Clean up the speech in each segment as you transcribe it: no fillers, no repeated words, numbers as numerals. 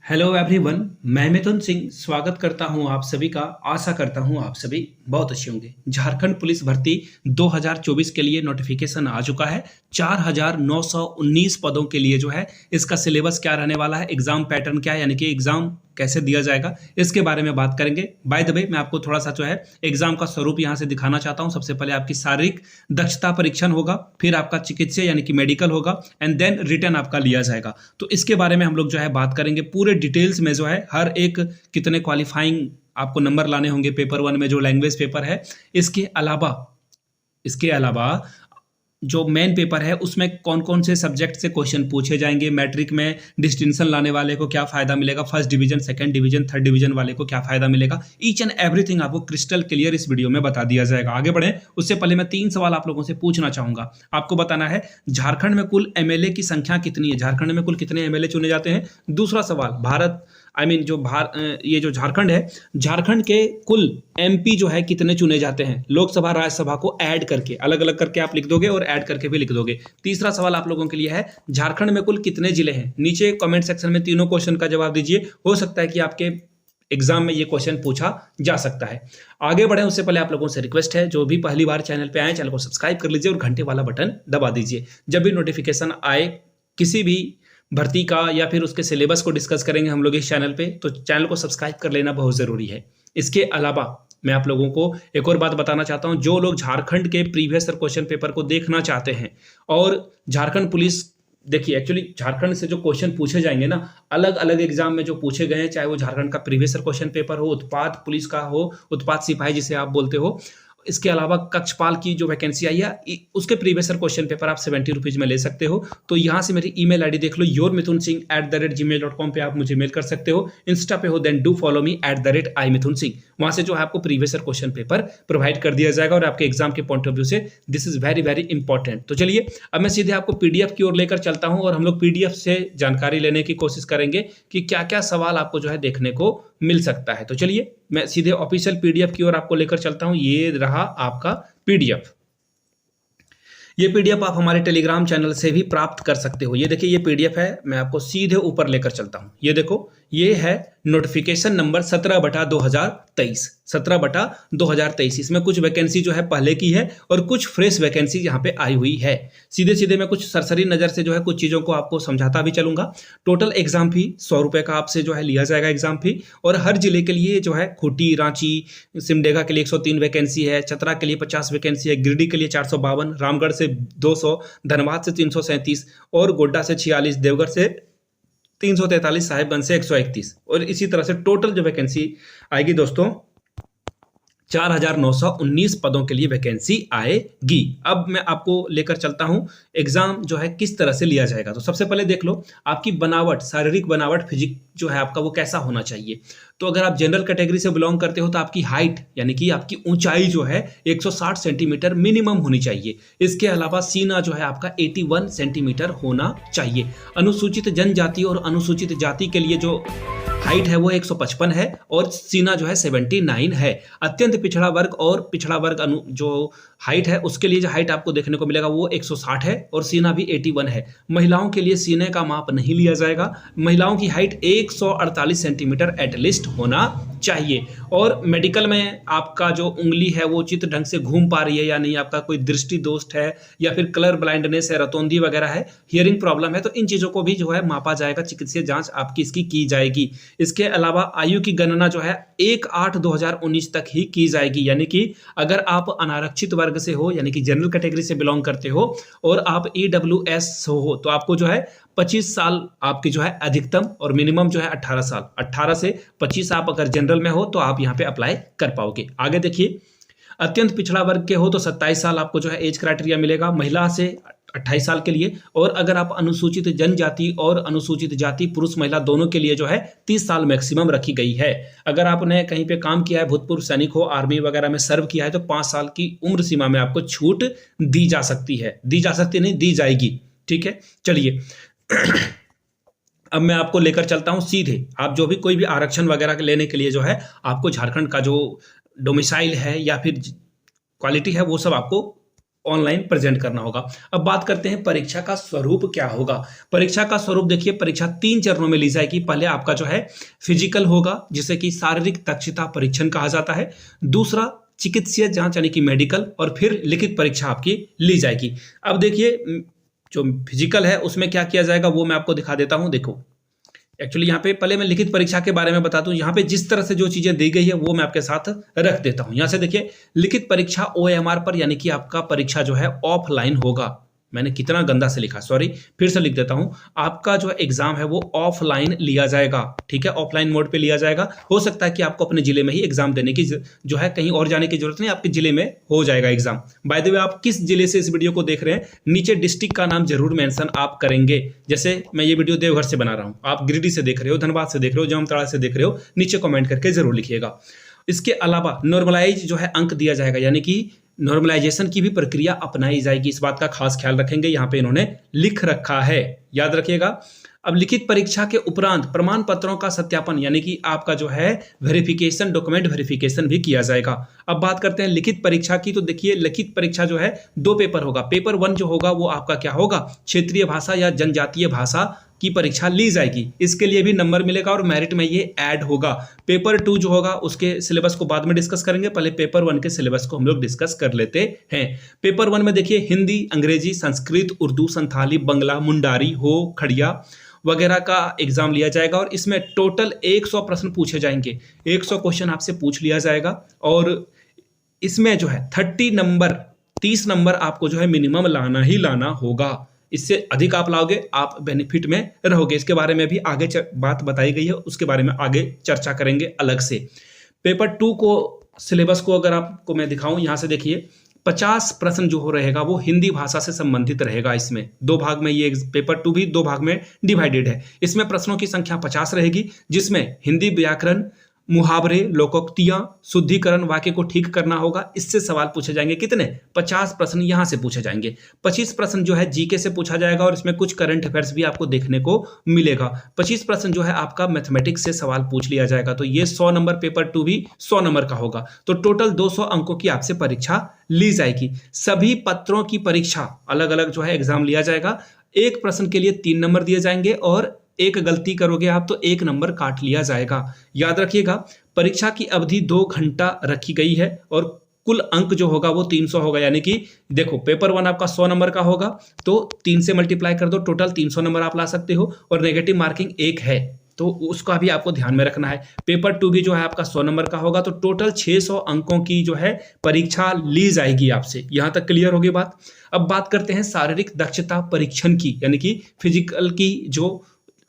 Hello everyone. मैं मिथुन सिंह स्वागत करता हूं आप सभी का। आशा करता हूं आप सभी बहुत अच्छे होंगे। झारखंड पुलिस भर्ती 2024 के लिए नोटिफिकेशन आ चुका है। 4919 पदों के लिए जो है इसका सिलेबस क्या रहने वाला है, एग्जाम पैटर्न क्या है, यानी कि एग्जाम कैसे दिया जाएगा, इसके बारे में बात करेंगे। बाय द वे मैं आपको थोड़ा सा जो है एग्जाम का स्वरूप यहाँ से दिखाना चाहता हूँ। सबसे पहले आपकी शारीरिक दक्षता परीक्षण होगा, फिर आपका चिकित्सा यानी कि मेडिकल होगा, एंड देन रिटर्न आपका लिया जाएगा। तो इसके बारे में हम लोग जो है बात करेंगे पूरे डिटेल्स में। जो है हर एक कितने क्वालिफाइंग आपको नंबर लाने होंगे पेपर वन में, जो लैंग्वेज पेपर है। इसके अलावा जो मेन पेपर है उसमें कौन कौन से सब्जेक्ट से क्वेश्चन पूछे जाएंगे, मैट्रिक में डिस्टिंक्शन लाने वाले को क्या फायदा मिलेगा, first division, second division, third division वाले को क्या फायदा मिलेगा, ईच एंड एवरीथिंग आपको क्रिस्टल क्लियर इस वीडियो में बता दिया जाएगा। आगे बढ़े उससे पहले मैं 3 सवाल आप लोगों से पूछना चाहूंगा। आपको बताना है झारखंड में कुल एमएलए की संख्या कितनी है, झारखंड में कुल कितने एमएलए चुने जाते हैं। दूसरा सवाल, भारत ये जो झारखंड है, झारखंड के कुल एमपी जो है कितने चुने जाते हैं, लोकसभा राज्यसभा को ऐड करके, अलग अलग करके आप लिख दोगे और ऐड करके भी लिख दोगे। तीसरा सवाल आप लोगों के लिए है, झारखंड में कुल कितने जिले हैं। नीचे कमेंट सेक्शन में तीनों क्वेश्चन का जवाब दीजिए। हो सकता है कि आपके एग्जाम में ये क्वेश्चन पूछा जा सकता है। आगे बढ़े उससे पहले आप लोगों से रिक्वेस्ट है, जो भी पहली बार चैनल पे आए, चैनल को सब्सक्राइब कर लीजिए और घंटे वाला बटन दबा दीजिए। जब भी नोटिफिकेशन आए किसी भी भर्ती का या फिर उसके सिलेबस को डिस्कस करेंगे हम लोग इस चैनल पे, तो चैनल को सब्सक्राइब कर लेना बहुत ज़रूरी है। इसके अलावा मैं आप लोगों को एक और बात बताना चाहता हूं, जो लोग झारखंड के प्रीवियस क्वेश्चन पेपर को देखना चाहते हैं और झारखंड पुलिस, देखिए एक्चुअली झारखंड से जो क्वेश्चन पूछे जाएंगे ना, अलग अलग एग्जाम में जो पूछे गए हैं, चाहे वो झारखंड का प्रीवियस क्वेश्चन पेपर हो, उत्पाद पुलिस का हो, उत्पाद सिपाही जिसे आप बोलते हो, इसके अलावा कक्षपाल की जो वैकेंसी आई है उसके प्रीवियस क्वेश्चन पेपर आप 70 रुपीज में ले सकते हो। तो यहाँ से मेरी ईमेल आईडी देख लो, yourmithunsinh@gmail.com पे आप मुझे मेल कर सकते हो। इंस्टा पे हो then do follow me @iMithunSingh। वहां से जो है आपको प्रीवियस क्वेश्चन पेपर प्रोवाइड कर दिया जाएगा और आपके एग्जाम के पॉइंट ऑफ व्यू से this is very very important. तो चलिए अब मैं सीधे आपको पीडीएफ की ओर लेकर चलता हूं और हम लोग पीडीएफ से जानकारी लेने की कोशिश करेंगे कि क्या क्या सवाल आपको जो है देखने को मिल सकता है। तो चलिए मैं सीधे ऑफिशियल पीडीएफ की ओर आपको लेकर चलता हूं। ये रहा आपका पीडीएफ। ये पीडीएफ आप हमारे टेलीग्राम चैनल से भी प्राप्त कर सकते हो। ये देखिए ये पीडीएफ है, मैं आपको सीधे ऊपर लेकर चलता हूं। ये देखो, ये है नोटिफिकेशन नंबर 17/2023, 17/2023। इसमें कुछ वैकेंसी जो है पहले की है और कुछ फ्रेश वैकेंसी यहाँ पे आई हुई है। सीधे सीधे मैं कुछ सरसरी नज़र से जो है कुछ चीज़ों को आपको समझाता भी चलूंगा। टोटल एग्जाम फी 100 रुपये का आपसे जो है लिया जाएगा एग्जाम फी, और हर जिले के लिए जो है खूंटी, रांची, सिमडेगा के लिए 103 वैकेंसी है, चतरा के लिए 50 वैकेंसी है, गिरिडीह के लिए 452, रामगढ़ से 200, धनबाद से 337 और गोड्डा से 46, देवघर से 343, साहिबगंज से 131, और इसी तरह से टोटल जो वैकेंसी आएगी दोस्तों 4919 पदों के लिए वैकेंसी आएगी। अब मैं आपको लेकर चलता हूं एग्जाम जो है किस तरह से लिया जाएगा। तो सबसे पहले देख लो आपकी बनावट, शारीरिक बनावट, फिजिक जो है आपका वो कैसा होना चाहिए। तो अगर आप जनरल कैटेगरी से बिलोंग करते हो तो आपकी हाइट यानी कि आपकी ऊंचाई जो है 160 सेंटीमीटर मिनिमम होनी चाहिए। इसके अलावा सीना जो है आपका 81 सेंटीमीटर होना चाहिए। अनुसूचित जनजाति और अनुसूचित जाति के लिए जो हाइट है वो 155 है और सीना जो है 79 है। अत्यंत पिछड़ा वर्ग और पिछड़ा वर्ग जो हाइट है उसके लिए जो हाइट आपको देखने को मिलेगा वो 160 है और सीना भी 81 है। महिलाओं के लिए सीने का माप नहीं लिया जाएगा। महिलाओं की हाइट 148 सेंटीमीटर एटलीस्ट होना चाहिए। और मेडिकल में आपका जो उंगली है वो उचित ढंग से घूम पा रही है या नहीं, आपका कोई दृष्टि दोष है या फिर कलर ब्लाइंडनेस है, रतौंधी वगैरह है, हियरिंग प्रॉब्लम है, तो इन चीज़ों को भी जो है मापा जाएगा, चिकित्सीय जांच आपकी इसकी की जाएगी। इसके अलावा आयु की गणना जो है 1/8/2019 तक ही की जाएगी। यानी कि अगर आप अनारक्षित वर्ग से हो यानी कि जनरल कैटेगरी से बिलोंग करते हो और आप EWS हो तो आपको जो है 25 साल आपकी जो है अधिकतम, और मिनिमम जो है 18 साल, 18 से 25 आप अगर जनरल में हो तो आप यहाँ पे अप्लाई कर पाओगे। आगे देखिए, अत्यंत पिछड़ा वर्ग के हो तो 27 साल आपको जो है एज क्राइटेरिया मिलेगा, महिला से 28 साल के लिए, और अगर आप अनुसूचित जनजाति और अनुसूचित जाति पुरुष महिला दोनों के लिए जो है 30 साल मैक्सिमम रखी गई है। अगर आपने कहीं पे काम किया है, भूतपूर्व सैनिक हो, आर्मी वगैरह में सर्व किया है तो 5 साल की उम्र सीमा में आपको छूट दी जा सकती है, नहीं दी जाएगी। ठीक है, चलिए अब मैं आपको लेकर चलता हूं सीधे, आप जो भी कोई भी आरक्षण वगैरह लेने के लिए जो है आपको झारखंड का जो डोमिसाइल है या फिर क्वालिटी है वो सब आपको ऑनलाइन प्रेजेंट करना होगा। अब बात करते हैं परीक्षा का स्वरूप क्या होगा। परीक्षा का स्वरूप देखिए, परीक्षा 3 चरणों में ली जाएगी। पहले आपका जो है फिजिकल होगा, जिसे कि शारीरिक दक्षता परीक्षण कहा जाता है। दूसरा चिकित्सीय जांच यानी कि मेडिकल, और फिर लिखित परीक्षा आपकी ली जाएगी। अब देखिए जो फिजिकल है उसमें क्या किया जाएगा वो मैं आपको दिखा देता हूं। देखो एक्चुअली यहाँ पे पहले मैं लिखित परीक्षा के बारे में बता दूं। यहाँ पे जिस तरह से जो चीजें दी गई है वो मैं आपके साथ रख देता हूं। यहाँ से देखिए, लिखित परीक्षा OMR पर, यानी कि आपका परीक्षा जो है ऑफलाइन होगा। मैंने कितना गंदा से लिखा, सॉरी, फिर से लिख देता हूं। आपका जो एग्जाम है वो ऑफलाइन लिया जाएगा, ठीक है, ऑफलाइन मोड पे लिया जाएगा। हो सकता है कि आपको अपने जिले में ही एग्जाम देने की जो है, कहीं और जाने की जरूरत नहीं, आपके जिले में हो जाएगा एग्जाम। बाय द वे, आप किस जिले से इस वीडियो को देख रहे हैं, नीचे डिस्ट्रिक्ट का नाम जरूर मेंशन आप करेंगे। जैसे मैं ये वीडियो देवघर से बना रहा हूं, आप गिरिडीह से देख रहे हो, धनबाद से देख रहे हो, जामताड़ा से देख रहे हो, नीचे कमेंट करके जरूर लिखिएगा। इसके अलावा नॉर्मलाइज जो है अंक दिया जाएगा, यानी कि नॉर्मलाइजेशन की भी प्रक्रिया अपनाई जाएगी। इस बात का खास ख्याल रखेंगे, यहाँ पे इन्होंने लिख रखा है, याद रखिएगा। अब लिखित परीक्षा के उपरांत प्रमाण पत्रों का सत्यापन, यानी कि आपका जो है वेरिफिकेशन, डॉक्यूमेंट वेरिफिकेशन भी किया जाएगा। अब बात करते हैं लिखित परीक्षा की। तो देखिए, लिखित परीक्षा जो है 2 पेपर होगा। पेपर 1 जो होगा वो आपका क्या होगा, क्षेत्रीय भाषा या जनजातीय भाषा की परीक्षा ली जाएगी। इसके लिए भी नंबर मिलेगा और मेरिट में ये ऐड होगा। पेपर 2 जो होगा उसके सिलेबस को बाद में डिस्कस करेंगे, पहले पेपर 1 के सिलेबस को हम लोग डिस्कस कर लेते हैं। पेपर 1 में देखिए हिंदी, अंग्रेजी, संस्कृत, उर्दू, संथाली, बंगला, मुंडारी, हो, खड़िया वगैरह का एग्जाम लिया जाएगा और इसमें टोटल 100 प्रश्न पूछे जाएंगे। 100 क्वेश्चन आपसे पूछ लिया जाएगा और इसमें जो है 30 नंबर आपको जो है मिनिमम लाना ही लाना होगा। इससे अधिक आप लाओगे, आप बेनिफिट में रहोगे। इसके बारे में भी आगे बात बताई गई है, उसके बारे में आगे चर्चा करेंगे अलग से। पेपर 2 को सिलेबस को अगर आपको मैं दिखाऊं, यहां से देखिए 50 प्रश्न जो हो रहेगा वो हिंदी भाषा से संबंधित रहेगा। इसमें 2 भाग में, ये पेपर 2 भी 2 भाग में डिवाइडेड है। इसमें प्रश्नों की संख्या 50 रहेगी, जिसमें हिंदी व्याकरण, मुहावरे, लोकोक्तियां, शुद्धिकरण, वाक्य को ठीक करना होगा। इससे सवाल पूछे जाएंगे। कितने? 50 प्रश्न यहां से पूछे जाएंगे। 25 प्रश्न जो है जीके से पूछा जाएगा और इसमें कुछ करंट अफेयर्स भी आपको देखने को मिलेगा। 25 प्रश्न जो है आपका मैथमेटिक्स से सवाल पूछ लिया जाएगा। तो ये 100 नंबर, पेपर 2 भी 100 नंबर का होगा। तो टोटल 200 अंकों की आपसे परीक्षा ली जाएगी। सभी पत्रों की परीक्षा अलग अलग जो है एग्जाम लिया जाएगा। एक प्रश्न के लिए 3 नंबर दिए जाएंगे और एक गलती करोगे आप तो 1 नंबर काट लिया जाएगा। याद रखिएगा, परीक्षा की अवधि 2 घंटा रखी गई है और कुल अंक जो होगा वो 300 होगा। यानी कि देखो, पेपर 1 आपका 100 नंबर का होगा तो 3 से मल्टीप्लाई कर दो, टोटल 300 नंबर आप ला सकते हो और नेगेटिव मार्किंग 1 है तो उसका भी आपको ध्यान में रखना है। पेपर 2 भी जो है आपका 100 नंबर का होगा तो टोटल 600 अंकों की जो है परीक्षा ली जाएगी आपसे। यहां तक क्लियर होगी बात। अब बात करते हैं शारीरिक दक्षता परीक्षण की, यानी कि फिजिकल की, जो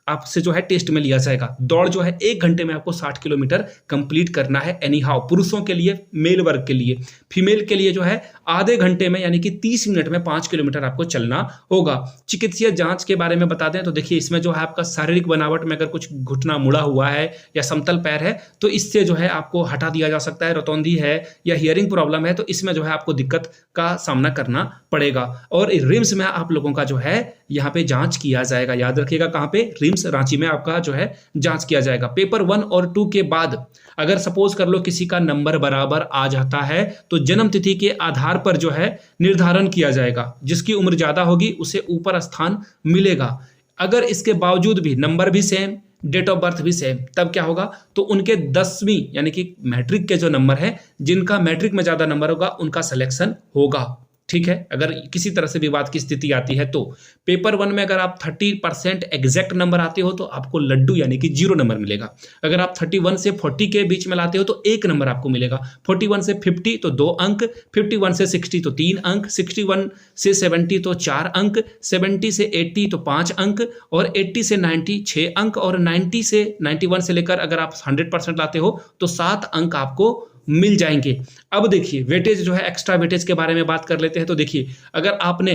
आपसे जो है टेस्ट में लिया जाएगा। दौड़ जो है 1 घंटे में आपको 60 किलोमीटर कंप्लीट करना है एनी हाउ। पुरुषों के लिए, मेल वर्ग के लिए, फीमेल के लिए जो है आधे घंटे में यानी कि 30 मिनट में 5 किलोमीटर आपको चलना होगा। चिकित्सीय जांच के बारे में बता दें तो देखिए, इसमें जो है आपका शारीरिक बनावट में अगर कुछ घुटना मुड़ा हुआ है या समतल पैर है तो इससे जो है आपको हटा दिया जा सकता है। रतौंधी है या हियरिंग प्रॉब्लम है तो इसमें जो है आपको दिक्कत का सामना करना पड़ेगा। और रिम्स में आप लोगों का जो है यहाँ पे जांच किया जाएगा। याद रखिएगा, कहाँ पे? रिम्स रांची में आपका जो है जांच किया जाएगा। पेपर 1 और 2 के बाद अगर सपोज कर लो किसी का नंबर बराबर आ जाता है तो जन्म तिथि के आधार पर जो है निर्धारण किया जाएगा। जिसकी उम्र ज्यादा होगी उसे ऊपर स्थान मिलेगा। अगर इसके बावजूद भी नंबर भी सेम, डेट ऑफ बर्थ भी सेम, तब क्या होगा? तो उनके 10वीं यानी कि मैट्रिक के जो नंबर है, जिनका मैट्रिक में ज्यादा नंबर होगा उनका सिलेक्शन होगा। ठीक है, अगर किसी तरह से विवाद की स्थिति आती है तो। पेपर 1 में अगर आप 30% एग्जैक्ट नंबर आते हो तो आपको लड्डू यानी कि 0 नंबर मिलेगा। अगर आप 31 से 40 के बीच में लाते हो तो 1 नंबर आपको मिलेगा। 41 से 50 तो 2 अंक, 51 से 60 तो 3 अंक, 61 से 70 तो 4 अंक, 70 से 80 तो 5 अंक और 80 से 90 6 अंक और 90 से 91 से लेकर अगर आप 100% लाते हो तो 7 अंक आपको मिल जाएंगे। अब देखिए, वेटेज जो है, एक्स्ट्रा वेटेज के बारे में बात कर लेते हैं। तो देखिए, अगर आपने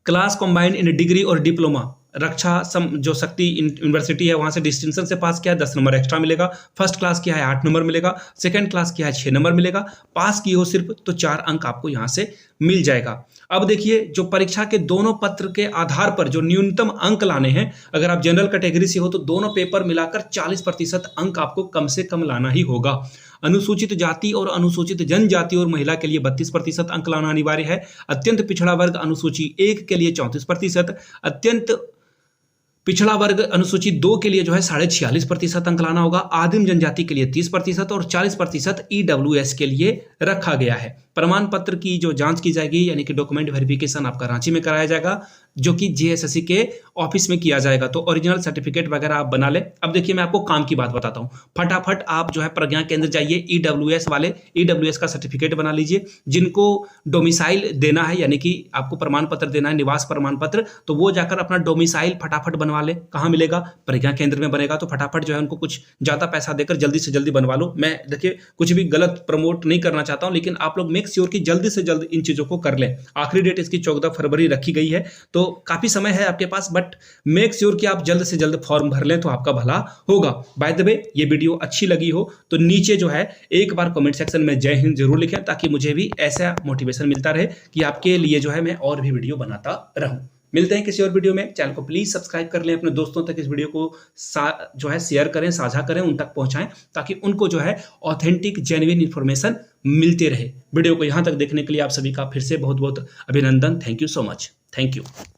क्लास कॉम्बाइंड इन डिग्री और डिप्लोमा, रक्षा जो शक्ति यूनिवर्सिटी है वहां से डिस्टिंक्शन से पास किया है 10 नंबर एक्स्ट्रा मिलेगा। फर्स्ट क्लास किया है 8 नंबर मिलेगा। सेकंड क्लास किया है 6 नंबर मिलेगा। पास की हो सिर्फ तो 4 अंक आपको यहां से मिल जाएगा। अब देखिए, जो परीक्षा के दोनों पत्र के आधार पर जो न्यूनतम अंक लाने हैं, अगर आप जनरल कैटेगरी से हो तो दोनों पेपर मिलाकर 40% अंक आपको कम से कम लाना ही होगा। अनुसूचित जाति और अनुसूचित जनजाति और महिला के लिए 32% अंक लाना अनिवार्य है। अत्यंत पिछड़ा वर्ग अनुसूची 1 के लिए 34%, अत्यंत पिछड़ा वर्ग अनुसूची 2 के लिए जो है 46.5% अंक लाना होगा। आदिम जनजाति के लिए 30% और 40% ईडब्ल्यूएस के लिए रखा गया है। प्रमाण पत्र की जो जांच की जाएगी, यानी कि डॉक्यूमेंट वेरिफिकेशन आपका रांची में कराया जाएगा, जो कि जीएसएससी के ऑफिस में किया जाएगा। तो ओरिजिनल सर्टिफिकेट वगैरह आप बना ले। अब देखिए, मैं आपको काम की बात बताता हूं। फटाफट आप जो है प्रज्ञा केंद्र जाइए, ईडब्ल्यूएस वाले ईडब्ल्यूएस का सर्टिफिकेट बना लीजिए। जिनको डोमिसाइल देना है, यानी कि आपको प्रमाण पत्र देना है, निवास प्रमाण पत्र, तो वो जाकर अपना डोमिसाइल फटाफट बनवा ले। कहाँ मिलेगा? प्रज्ञा केंद्र में बनेगा। तो फटाफट जो है उनको कुछ ज्यादा पैसा देकर जल्दी से जल्दी बनवा लो। मैं देखिए कुछ भी गलत प्रमोट नहीं करना चाहता हूं, लेकिन आप लोग मेक श्योर कि जल्दी से जल्द इन चीजों को कर लें। आखिरी डेट इसकी 14 फरवरी रखी गई है, तो काफी समय है आपके पास, बट मेक श्योर कि आप जल्द से जल्द फॉर्म भर लें तो आपका भला होगा। बाय द वे, ये वीडियो अच्छी लगी हो तो नीचे जो है एक बार कमेंट सेक्शन में जय हिंद जरूर लिखें, ताकि मुझे भी ऐसा मोटिवेशन मिलता रहे कि आपके लिए जो है मैं और भी वीडियो बनाता रहूं। मिलते हैं किसी और वीडियो में। चैनल को प्लीज सब्सक्राइब कर लें, अपने दोस्तों तक इस वीडियो को जो है शेयर करें, साझा करें, उन तक पहुंचाएं, ताकि उनको जो है ऑथेंटिक जेन्युइन इंफॉर्मेशन मिलते रहे। वीडियो को यहां तक देखने के लिए आप सभी का फिर से बहुत बहुत अभिनंदन। Thank you so much. Thank you.